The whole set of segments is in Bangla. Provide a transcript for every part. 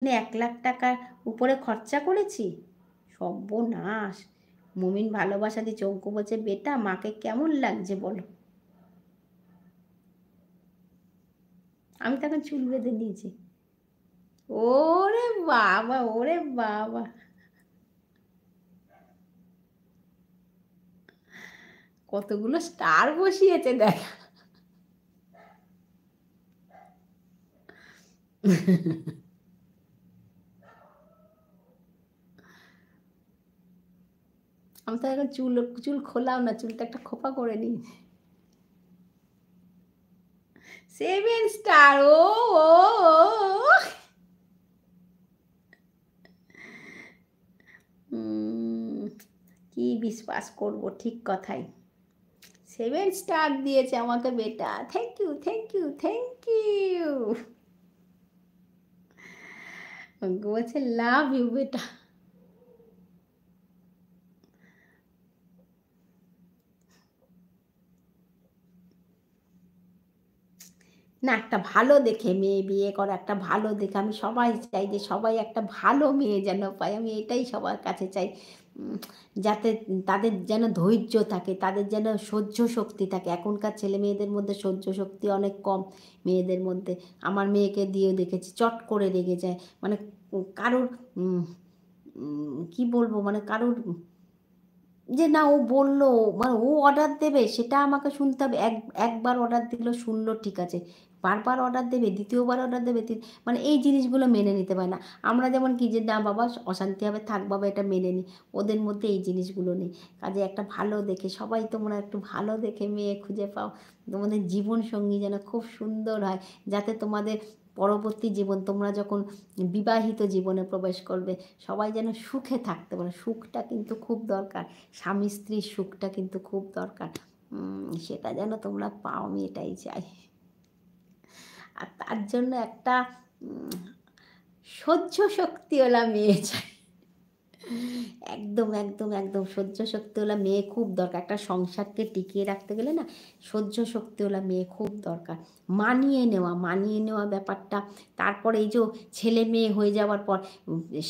1,00,000 টাকার উপরে খরচা করেছি। সর্বনাশ! মুমিন ভালোবাসা দিচ্ছে। অঙ্কু বলছে, বেটা মাকে কেমন লাগছে বলো? আমি তখন চুল বেঁধে নিয়েছি। ওরে বাবা! ওরে বাবা! কতগুলো স্টার বসিয়েছে দেখ। আমি তো এখন চুল চুল খোলাও না, চুলটা একটা খোপা করে নিয়েছি। 7 স্টার ও, ও, ও। উম, কি বিশ্বাস করব, ঠিক কথাই। 7 স্টার দিয়েছে আমাকে বেটা। Thank you, thank you, thank you. বলছে লাভ ইউ বেটা। না, একটা ভালো দেখে মেয়ে বিয়ে করা, একটা ভালো দেখে আমি সবাই চাই যে সবাই একটা ভালো মেয়ে যেন পায়। আমি এটাই সবার কাছে চাই। উম, যাতে তাদের যেন ধৈর্য থাকে, তাদের যেন সহ্য শক্তি থাকে। এখনকার ছেলে মেয়েদের মধ্যে সহ্য শক্তি অনেক কম মেয়েদের মধ্যে। আমার মেয়েকে দিয়েও দেখেছি, চট করে রেগে যায়। মানে কারোর কি বলবো, মানে কারোর যে না ও বলল, মানে ও অর্ডার দেবে সেটা আমাকে শুনতে হবে। একবার অর্ডার দিল শুনলো ঠিক আছে, বারবার অর্ডার দেবে, দ্বিতীয়বার অর্ডার দেবে, মানে এই জিনিসগুলো মেনে নিতে পারে না। আমরা যেমন কি যে না বাবা অশান্তি হবে, থাক বাবা এটা মেনে নিই, ওদের মধ্যে এই জিনিসগুলো নেই। কাজে একটা ভালো দেখে, সবাই তোমরা একটু ভালো দেখে মেয়ে খুঁজে পাও, তোমাদের জীবন সঙ্গী যেন খুব সুন্দর হয়, যাতে তোমাদের পরবর্তী জীবন তোমরা যখন বিবাহিত জীবনে প্রবেশ করবে সবাই যেন সুখে থাকতে পারে। সুখটা কিন্তু খুব দরকার, স্বামী স্ত্রীর সুখটা কিন্তু খুব দরকার। সেটা যেন তোমরা পাও, আমি এটাই চাই। আর তার জন্য একটা সহ্য শক্তিওয়ালা মেয়ে চাই। একদম, একদম, একদম সহ্য শক্তিওয়ালা মেয়ে খুব দরকার। একটা সংসারকে টিকিয়ে রাখতে গেলে না সহ্য শক্তিওয়ালা মেয়ে খুব দরকার। মানিয়ে নেওয়া ব্যাপারটা। তারপরে এই যে ছেলে মেয়ে হয়ে যাওয়ার পর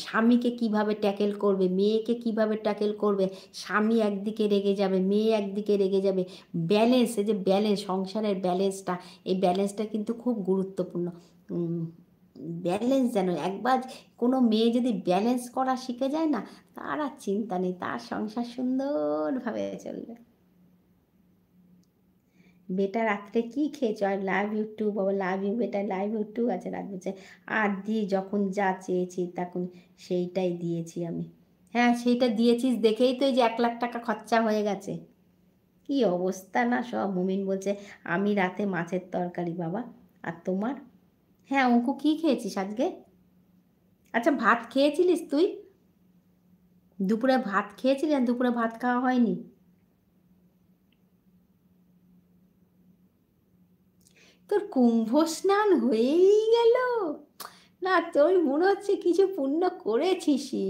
স্বামীকে কিভাবে ট্যাকেল করবে, মেয়েকে কিভাবে ট্যাকেল করবে, স্বামী একদিকে রেগে যাবে, মেয়ে একদিকে রেগে যাবে। ব্যালেন্স, এই যে ব্যালেন্স, সংসারের ব্যালেন্সটা, এই ব্যালেন্সটা কিন্তু খুব গুরুত্বপূর্ণ। ব্যালেন্স যেন একবার কোনো মেয়ে যদি ব্যালেন্স করা শিখে যায় না, তার আর চিন্তা নেই, তার সংসার সুন্দরভাবে চলবে। বেটা রাত্রে কি খেয়েছো? আর লাভ ইউ টু বাবা, লাভ ইউ বেটা, লাভ ইউ টু আছে। রাত বলছে আর দি যখন যা চেয়েছি তখন সেইটাই দিয়েছি আমি। হ্যাঁ সেইটা দিয়েছিস দেখেই তো এই যে 1,00,000 টাকা খরচা হয়ে গেছে। কি অবস্থা না সব। মুমিন বলছে আমি রাতে মাছের তরকারি বাবা। আর তোমার? হ্যাঁ অঙ্কু কি খেয়েছিস আজকে? আচ্ছা ভাত খেয়েছিলিস তুই? দুপুরে ভাত খেয়েছিলি? আর দুপুরে ভাত খাওয়া হয়নি? তোর কুম্ভ স্নান হয়েই গেল? না তোর মনে হচ্ছে কিছু পুণ্য করেছিসই।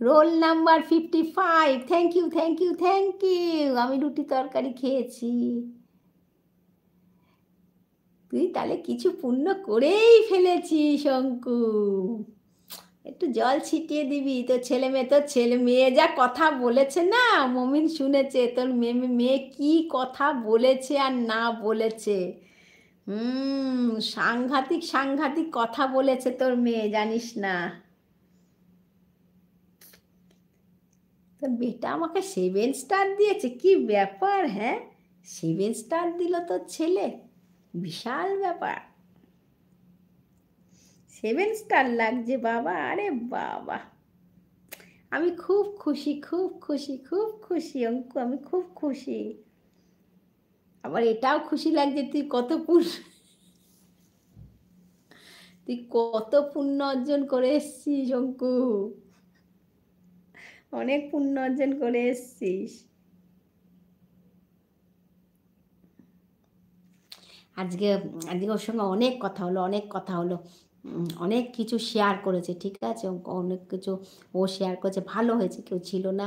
Roll number 55, thank you, thank you, thank you. আমি রুটি তরকারি খেয়েছি। তুই তাহলে কিছু পুণ্য করেই ফেলেছিস অঙ্কু। একটু জল ছিটিয়ে দিবি। তোর ছেলে মেয়ে যা কথা বলেছে না, মমিন শুনেছে তোর মেয়ে মেয়ে কি কথা বলেছে আর না বলেছে। সাংঘাতিক সাংঘাতিক কথা বলেছে তোর মেয়ে, জানিস না? তোর বেটা আমাকে 7 স্টার দিয়েছে, কি ব্যাপার হ্যাঁ? 7 স্টার দিল তোর ছেলে, বিশাল ব্যাপার। 7 স্টার লাগছে বাবা, আরে বাবা। আমি খুব খুশি, খুব খুশি, খুব খুশি অঙ্কু, আমি খুব খুশি। আবার এটাও খুশি লাগছে তুই কত পুণ্য অর্জন করে এসছিস অঙ্কু। অনেক পুণ্য অর্জন করে এসছিস। আজকে আজকে ওর সঙ্গে অনেক কথা হলো, অনেক কথা হলো। অনেক কিছু শেয়ার করেছে, ঠিক আছে? অনেক কিছু ও শেয়ার করেছে, ভালো হয়েছে। কেউ ছিল না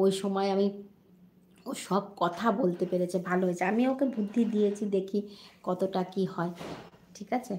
ওই সময়, আমি ও সব কথা বলতে পেরেছে, ভালো হয়েছে। আমি ওকে বুদ্ধি দিয়েছি, দেখি কতটা কি হয়, ঠিক আছে?